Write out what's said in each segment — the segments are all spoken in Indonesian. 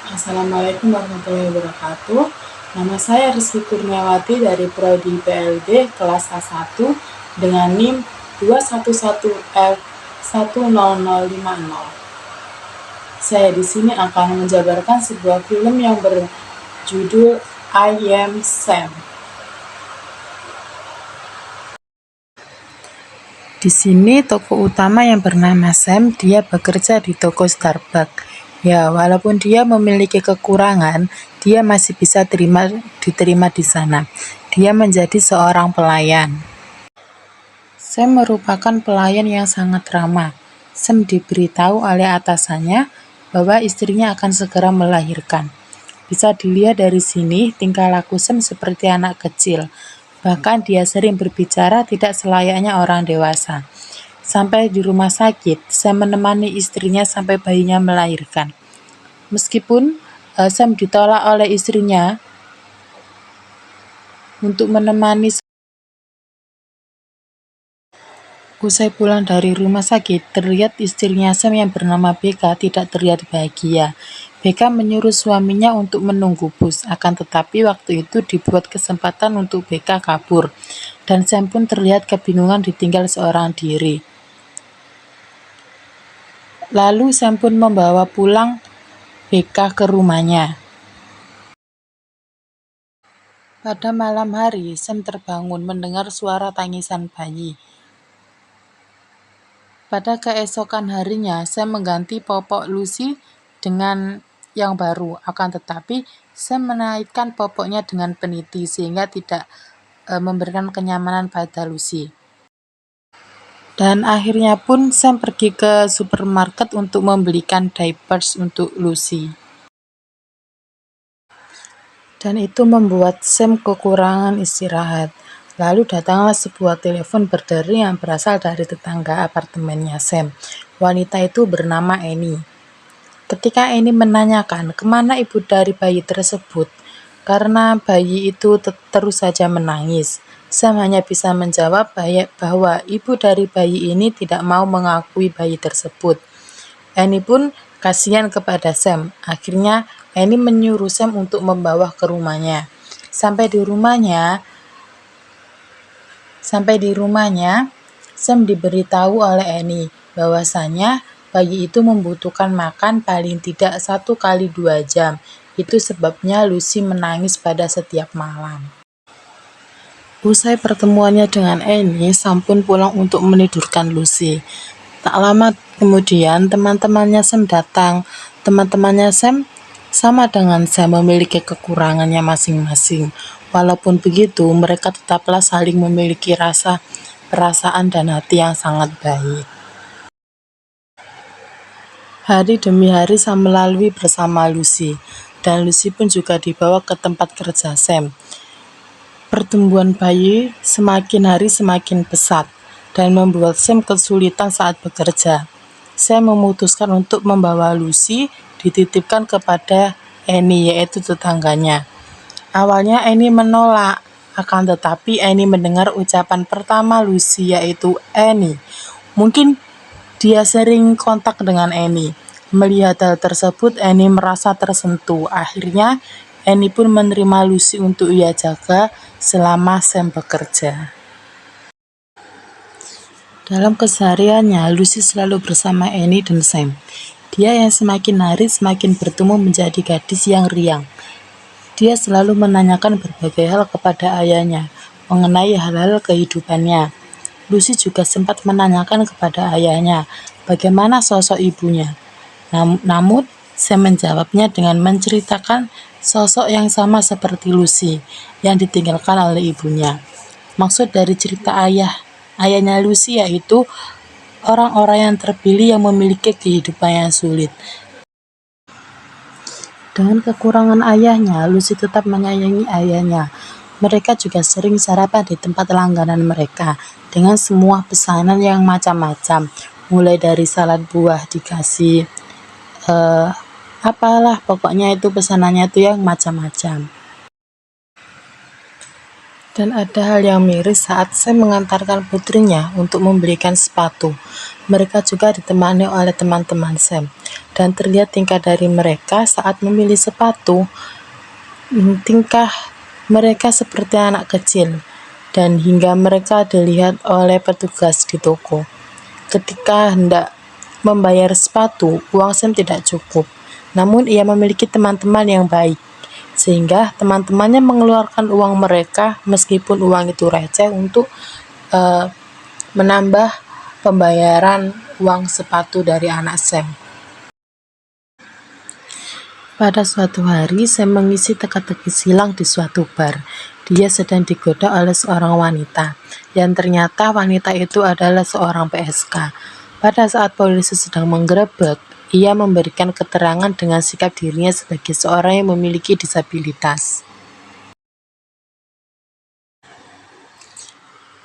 Assalamualaikum warahmatullahi wabarakatuh. Nama saya Rizky Kurniawati dari Prodi PLD kelas A1 dengan NIM 211F10050. Saya di sini akan menjabarkan sebuah film yang berjudul I Am Sam. Di sini tokoh utama yang bernama Sam, dia bekerja di toko Starbucks. Ya, walaupun dia memiliki kekurangan, dia masih bisa diterima di sana. Dia menjadi seorang pelayan. Sam merupakan pelayan yang sangat ramah. Sam diberitahu oleh atasannya bahwa istrinya akan segera melahirkan. Bisa dilihat dari sini, tingkah laku Sam seperti anak kecil. Bahkan dia sering berbicara tidak selayaknya orang dewasa. Sampai di rumah sakit, Sam menemani istrinya sampai bayinya melahirkan. Meskipun Sam ditolak oleh istrinya untuk menemani. Usai pulang dari rumah sakit, terlihat istrinya Sam yang bernama Becca tidak terlihat bahagia. Becca menyuruh suaminya untuk menunggu bus, akan tetapi waktu itu dibuat kesempatan untuk Becca kabur, dan Sam pun terlihat kebingungan ditinggal seorang diri. Lalu Sam pun membawa pulang Becca ke rumahnya. Pada malam hari, Sam terbangun mendengar suara tangisan bayi. Pada keesokan harinya, Sam mengganti popok Lucy dengan yang baru. Akan tetapi, Sam menaikkan popoknya dengan peniti sehingga tidak memberikan kenyamanan pada Lucy. Dan akhirnya pun Sam pergi ke supermarket untuk membelikan diapers untuk Lucy. Dan itu membuat Sam kekurangan istirahat. Lalu datanglah sebuah telepon berdering yang berasal dari tetangga apartemennya Sam. Wanita itu bernama Annie. Ketika Annie menanyakan kemana ibu dari bayi tersebut, karena bayi itu terus saja menangis, Sam hanya bisa menjawab bahwa ibu dari bayi ini tidak mau mengakui bayi tersebut. Annie pun kasihan kepada Sam. Akhirnya Annie menyuruh Sam untuk membawa ke rumahnya. Sampai di rumahnya, Sam diberitahu oleh Annie bahwasanya bayi itu membutuhkan makan paling tidak 1 kali 2 jam. Itu sebabnya Lucy menangis pada setiap malam. Usai pertemuannya dengan Annie, Sam pun pulang untuk menidurkan Lucy. Tak lama kemudian, teman-temannya Sam datang. Teman-temannya Sam sama dengan Sam memiliki kekurangannya masing-masing. Walaupun begitu, mereka tetaplah saling memiliki perasaan dan hati yang sangat baik. Hari demi hari Sam melalui bersama Lucy, dan Lucy pun juga dibawa ke tempat kerja Sam. Pertumbuhan bayi semakin hari semakin pesat, dan membuat Sam kesulitan saat bekerja. Sam memutuskan untuk membawa Lucy dititipkan kepada Annie, yaitu tetangganya. Awalnya Annie menolak, akan tetapi Annie mendengar ucapan pertama Lucy, yaitu Annie. Mungkin dia sering kontak dengan Annie. Melihat hal tersebut, Annie merasa tersentuh. Akhirnya, Annie pun menerima Lucy untuk ia jaga selama Sam bekerja. Dalam kesehariannya, Lucy selalu bersama Annie dan Sam. Dia yang semakin hari semakin bertumbuh menjadi gadis yang riang. Dia selalu menanyakan berbagai hal kepada ayahnya mengenai hal-hal kehidupannya. Lucy juga sempat menanyakan kepada ayahnya bagaimana sosok ibunya. Namun, Sam menjawabnya dengan menceritakan sosok yang sama seperti Lucy yang ditinggalkan oleh ibunya. Maksud dari cerita ayahnya Lucy yaitu orang-orang yang terpilih yang memiliki kehidupan yang sulit. Dengan kekurangan ayahnya, Lucy tetap menyayangi ayahnya. Mereka juga sering sarapan di tempat langganan mereka dengan semua pesanan yang macam-macam, mulai dari salad buah dikasih apalah, pokoknya itu pesanannya itu yang macam-macam. Dan ada hal yang miris saat Sam mengantarkan putrinya untuk membelikan sepatu. Mereka juga ditemani oleh teman-teman Sam, dan terlihat tingkah dari mereka saat memilih sepatu. Tingkah mereka seperti anak kecil, dan hingga mereka dilihat oleh petugas di toko. Ketika hendak membayar sepatu, uang Sam tidak cukup. Namun ia memiliki teman-teman yang baik, sehingga teman-temannya mengeluarkan uang mereka meskipun uang itu receh untuk menambah pembayaran uang sepatu dari anak Sam. Pada suatu hari, Sam mengisi teka-teki silang di suatu bar. Dia sedang digoda oleh seorang wanita, yang ternyata wanita itu adalah seorang PSK. Pada saat polisi sedang menggerebek, ia memberikan keterangan dengan sikap dirinya sebagai seorang yang memiliki disabilitas.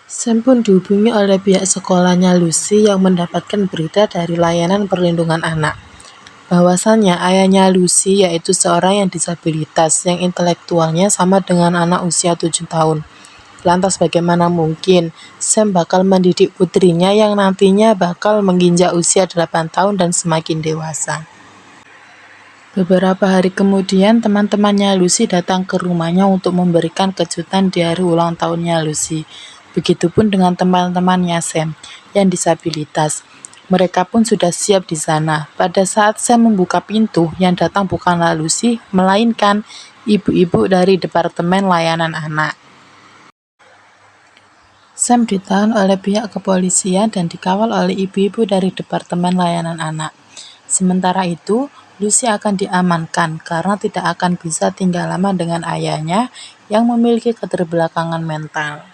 Sam pun dihubungi oleh pihak sekolahnya Lucy yang mendapatkan berita dari layanan perlindungan anak, bahwasannya ayahnya Lucy yaitu seorang yang disabilitas yang intelektualnya sama dengan anak usia 7 tahun. Lantas bagaimana mungkin Sam bakal mendidik putrinya yang nantinya bakal menginjak usia 8 tahun dan semakin dewasa. Beberapa hari kemudian, teman-temannya Lucy datang ke rumahnya untuk memberikan kejutan di hari ulang tahunnya Lucy. Begitupun dengan teman-temannya Sam yang disabilitas. Mereka pun sudah siap di sana. Pada saat Sam membuka pintu, yang datang bukanlah Lucy, melainkan ibu-ibu dari Departemen Layanan Anak. Sam ditahan oleh pihak kepolisian dan dikawal oleh ibu-ibu dari Departemen Layanan Anak. Sementara itu, Lucy akan diamankan karena tidak akan bisa tinggal lama dengan ayahnya yang memiliki keterbelakangan mental.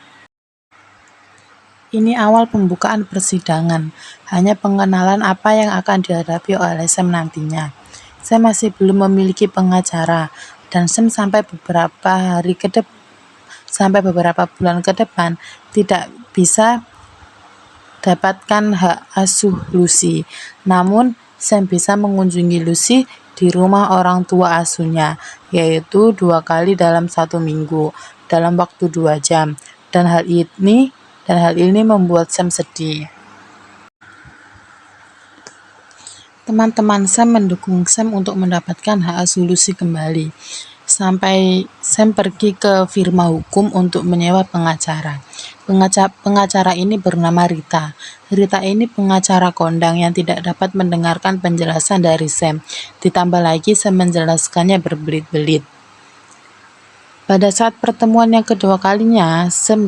Ini awal pembukaan persidangan, hanya pengenalan apa yang akan dihadapi oleh Sam nantinya. Sam masih belum memiliki pengacara, dan Sam sampai beberapa bulan ke depan tidak bisa dapatkan hak asuh Lucy. Namun, Sam bisa mengunjungi Lucy di rumah orang tua asuhnya, yaitu 2 kali dalam 1 minggu, dalam waktu 2 jam. Dan hal ini membuat Sam sedih. Teman-teman Sam mendukung Sam untuk mendapatkan hak asuh Lucy kembali, sampai Sam pergi ke firma hukum untuk menyewa pengacara. Pengacara ini bernama Rita. Rita ini pengacara kondang yang tidak dapat mendengarkan penjelasan dari Sam. Ditambah lagi Sam menjelaskannya berbelit-belit. Pada saat pertemuan yang kedua kalinya, Sam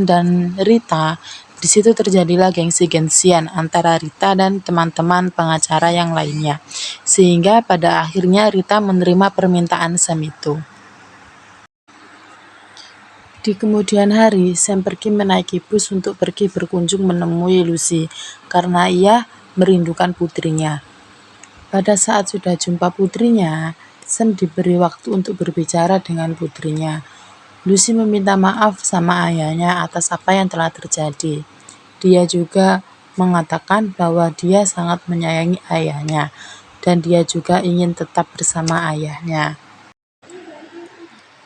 dan Rita, di situ terjadilah gengsi-gengsian antara Rita dan teman-teman pengacara yang lainnya, sehingga pada akhirnya Rita menerima permintaan Sam itu. Di kemudian hari, Sam pergi menaiki bus untuk pergi berkunjung menemui Lucy, karena ia merindukan putrinya. Pada saat sudah jumpa putrinya, Sam diberi waktu untuk berbicara dengan putrinya. Lucy meminta maaf sama ayahnya atas apa yang telah terjadi. Dia juga mengatakan bahwa dia sangat menyayangi ayahnya, dan dia juga ingin tetap bersama ayahnya.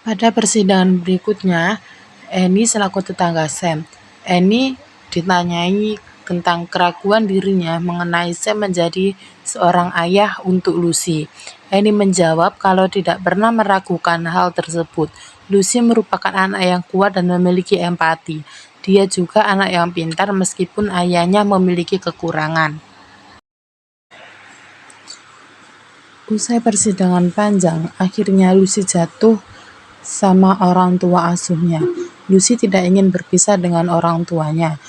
Pada persidangan berikutnya, Annie selaku tetangga Sam. Annie ditanyai tentang keraguan dirinya mengenai Sam menjadi seorang ayah untuk Lucy. Annie menjawab kalau tidak pernah meragukan hal tersebut. Lucy merupakan anak yang kuat dan memiliki empati. Dia juga anak yang pintar meskipun ayahnya memiliki kekurangan. Usai persidangan panjang, akhirnya Lucy jatuh sama orang tua asuhnya. Lucy tidak ingin berpisah dengan orang tuanya.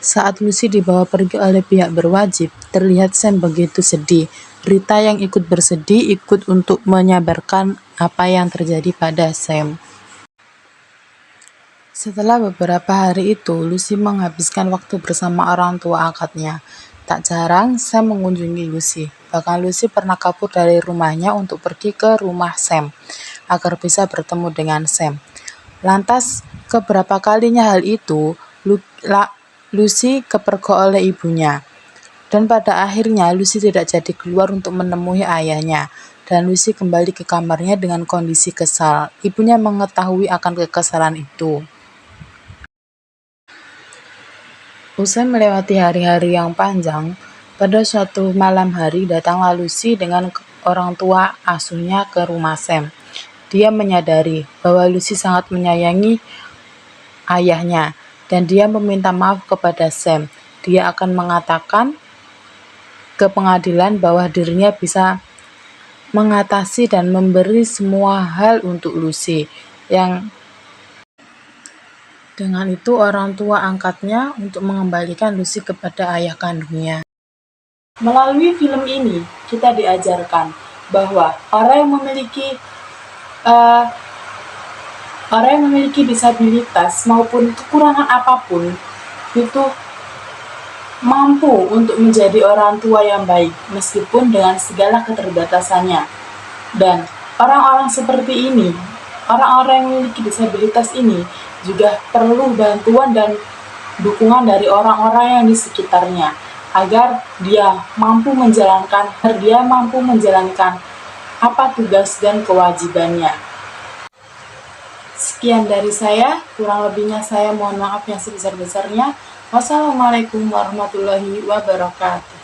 Saat Lucy dibawa pergi oleh pihak berwajib, terlihat Sam begitu sedih. Rita yang ikut bersedih ikut untuk menyabarkan apa yang terjadi pada Sam. Setelah beberapa hari itu, Lucy menghabiskan waktu bersama orang tua angkatnya. Tak jarang Sam mengunjungi Lucy. Bahkan Lucy pernah kabur dari rumahnya untuk pergi ke rumah Sam agar bisa bertemu dengan Sam. Lantas, keberapa kalinya hal itu, Lucy kepergok oleh ibunya. Dan pada akhirnya Lucy tidak jadi keluar untuk menemui ayahnya. dan Lucy kembali ke kamarnya dengan kondisi kesal. Ibunya mengetahui akan kekesalan itu. Usai melewati hari-hari yang panjang, pada suatu malam hari datanglah Lucy dengan orang tua asuhnya ke rumah Sam. Dia menyadari bahwa Lucy sangat menyayangi ayahnya, dan dia meminta maaf kepada Sam. Dia akan mengatakan ke pengadilan bahwa dirinya bisa mengatasi dan memberi semua hal untuk Lucy. Yang dengan itu orang tua angkatnya untuk mengembalikan Lucy kepada ayah kandungnya. Melalui film ini, kita diajarkan bahwa uh, orang yang memiliki disabilitas maupun kekurangan apapun itu mampu untuk menjadi orang tua yang baik meskipun dengan segala keterbatasannya. Dan orang-orang seperti ini, orang-orang yang memiliki disabilitas ini juga perlu bantuan dan dukungan dari orang-orang yang di sekitarnya agar dia mampu menjalankan apa tugas dan kewajibannya. Sekian dari saya, kurang lebihnya saya mohon maaf yang sebesar-besarnya. Wassalamualaikum warahmatullahi wabarakatuh.